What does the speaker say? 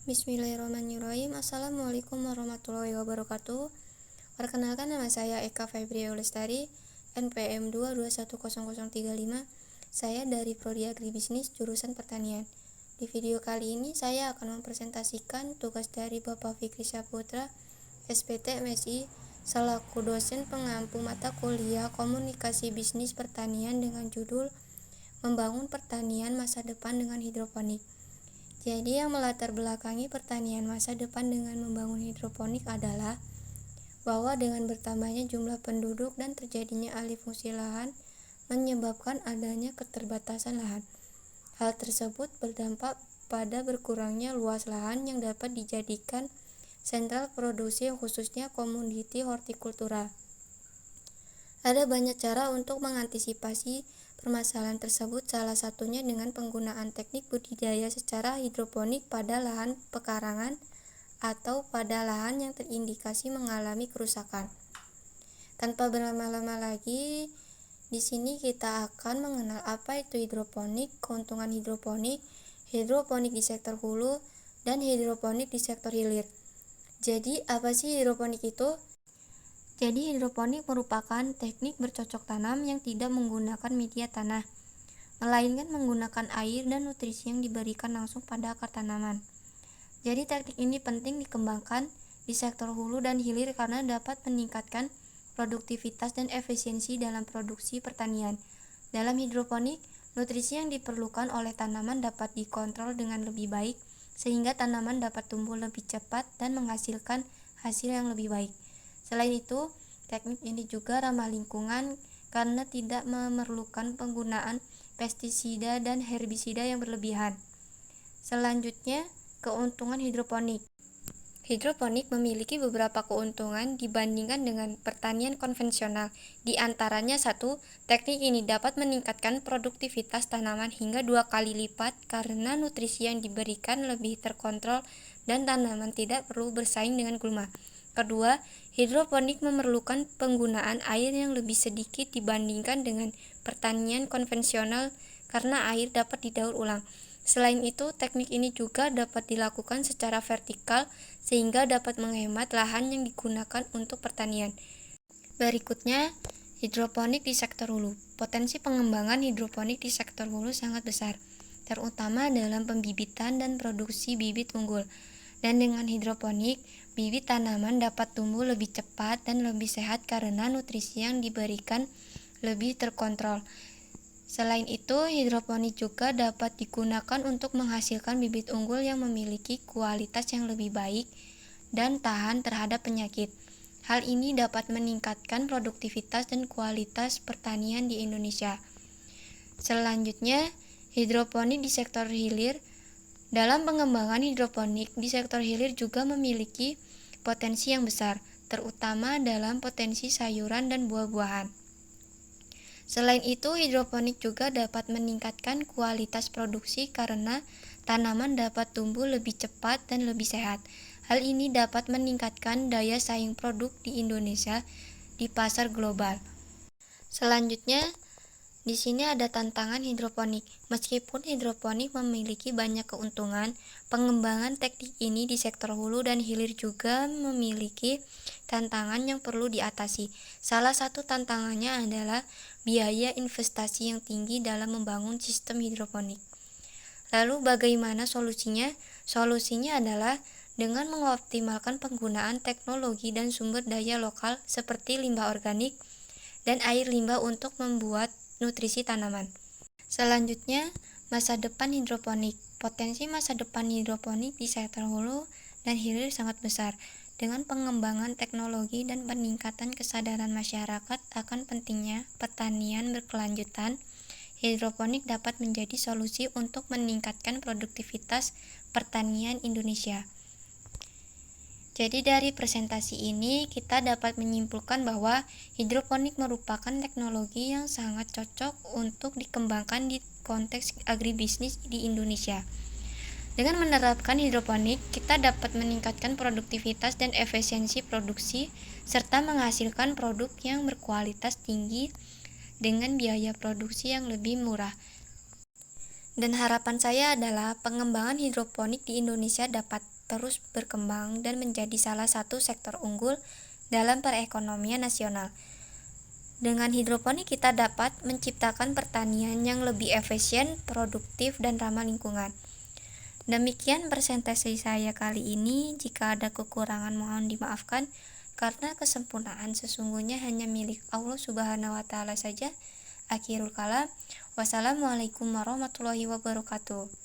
Bismillahirrahmanirrahim. Assalamualaikum warahmatullahi wabarakatuh. Perkenalkan, nama saya Eka Febria Lestari, NPM 2210035. Saya dari Prodi Agribisnis jurusan Pertanian. Di video kali ini saya akan mempresentasikan tugas dari Bapak Fikri Saputra, SPT MSI, selaku dosen pengampu mata kuliah Komunikasi Bisnis Pertanian dengan judul Membangun Pertanian Masa Depan dengan Hidroponik. Jadi yang melatar belakangi pertanian masa depan dengan membangun hidroponik adalah bahwa dengan bertambahnya jumlah penduduk dan terjadinya alih fungsi lahan menyebabkan adanya keterbatasan lahan. Hal tersebut berdampak pada berkurangnya luas lahan yang dapat dijadikan sentral produksi khususnya komoditi hortikultura. Ada banyak cara untuk mengantisipasi permasalahan tersebut, salah satunya dengan penggunaan teknik budidaya secara hidroponik pada lahan pekarangan atau pada lahan yang terindikasi mengalami kerusakan. Tanpa berlama-lama lagi, di sini kita akan mengenal apa itu hidroponik, keuntungan hidroponik di sektor hulu, dan hidroponik di sektor hilir. Jadi, apa sih hidroponik itu? Jadi hidroponik merupakan teknik bercocok tanam yang tidak menggunakan media tanah, melainkan menggunakan air dan nutrisi yang diberikan langsung pada akar tanaman. Jadi teknik ini penting dikembangkan di sektor hulu dan hilir karena dapat meningkatkan produktivitas dan efisiensi dalam produksi pertanian. Dalam hidroponik, nutrisi yang diperlukan oleh tanaman dapat dikontrol dengan lebih baik sehingga tanaman dapat tumbuh lebih cepat dan menghasilkan hasil yang lebih baik. Selain itu, teknik ini juga ramah lingkungan karena tidak memerlukan penggunaan pestisida dan herbisida yang berlebihan. Selanjutnya, keuntungan hidroponik. Hidroponik memiliki beberapa keuntungan dibandingkan dengan pertanian konvensional. Di antaranya 1. Teknik ini dapat meningkatkan produktivitas tanaman hingga 2 kali lipat karena nutrisi yang diberikan lebih terkontrol dan tanaman tidak perlu bersaing dengan gulma. Kedua, hidroponik memerlukan penggunaan air yang lebih sedikit dibandingkan dengan pertanian konvensional karena air dapat didaur ulang. Selain itu, teknik ini juga dapat dilakukan secara vertikal sehingga dapat menghemat lahan yang digunakan untuk pertanian. Berikutnya, hidroponik di sektor hulu. Potensi pengembangan hidroponik di sektor hulu sangat besar, terutama dalam pembibitan dan produksi bibit unggul. Dan dengan hidroponik, bibit tanaman dapat tumbuh lebih cepat dan lebih sehat karena nutrisi yang diberikan lebih terkontrol. Selain itu, hidroponik juga dapat digunakan untuk menghasilkan bibit unggul yang memiliki kualitas yang lebih baik dan tahan terhadap penyakit. Hal ini dapat meningkatkan produktivitas dan kualitas pertanian di Indonesia. Selanjutnya, hidroponik di sektor hilir. Dalam pengembangan hidroponik di sektor hilir juga memiliki potensi yang besar, terutama dalam potensi sayuran dan buah-buahan. Selain itu, hidroponik juga dapat meningkatkan kualitas produksi karena tanaman dapat tumbuh lebih cepat dan lebih sehat. Hal ini dapat meningkatkan daya saing produk di Indonesia di pasar global. Selanjutnya, di sini ada tantangan hidroponik. Meskipun hidroponik memiliki banyak keuntungan, pengembangan teknik ini di sektor hulu dan hilir juga memiliki tantangan yang perlu diatasi. Salah satu tantangannya adalah biaya investasi yang tinggi dalam membangun sistem hidroponik. Lalu bagaimana solusinya? Solusinya adalah dengan mengoptimalkan penggunaan teknologi dan sumber daya lokal seperti limbah organik dan air limbah untuk membuat nutrisi tanaman. Selanjutnya, masa depan hidroponik. Potensi masa depan hidroponik di sektor hulu dan hilir sangat besar. Dengan pengembangan teknologi dan peningkatan kesadaran masyarakat akan pentingnya pertanian berkelanjutan, hidroponik dapat menjadi solusi untuk meningkatkan produktivitas pertanian Indonesia. Jadi dari presentasi ini kita dapat menyimpulkan bahwa hidroponik merupakan teknologi yang sangat cocok untuk dikembangkan di konteks agribisnis di Indonesia. Dengan menerapkan hidroponik, kita dapat meningkatkan produktivitas dan efisiensi produksi serta menghasilkan produk yang berkualitas tinggi dengan biaya produksi yang lebih murah. Dan harapan saya adalah pengembangan hidroponik di Indonesia dapat terus berkembang dan menjadi salah satu sektor unggul dalam perekonomian nasional. Dengan hidroponik kita dapat menciptakan pertanian yang lebih efisien, produktif, dan ramah lingkungan. Demikian presentasi saya kali ini. Jika ada kekurangan mohon dimaafkan, karena kesempurnaan sesungguhnya hanya milik Allah Subhanahu wa Ta'ala saja. Akhirul kalam, wassalamualaikum warahmatullahi wabarakatuh.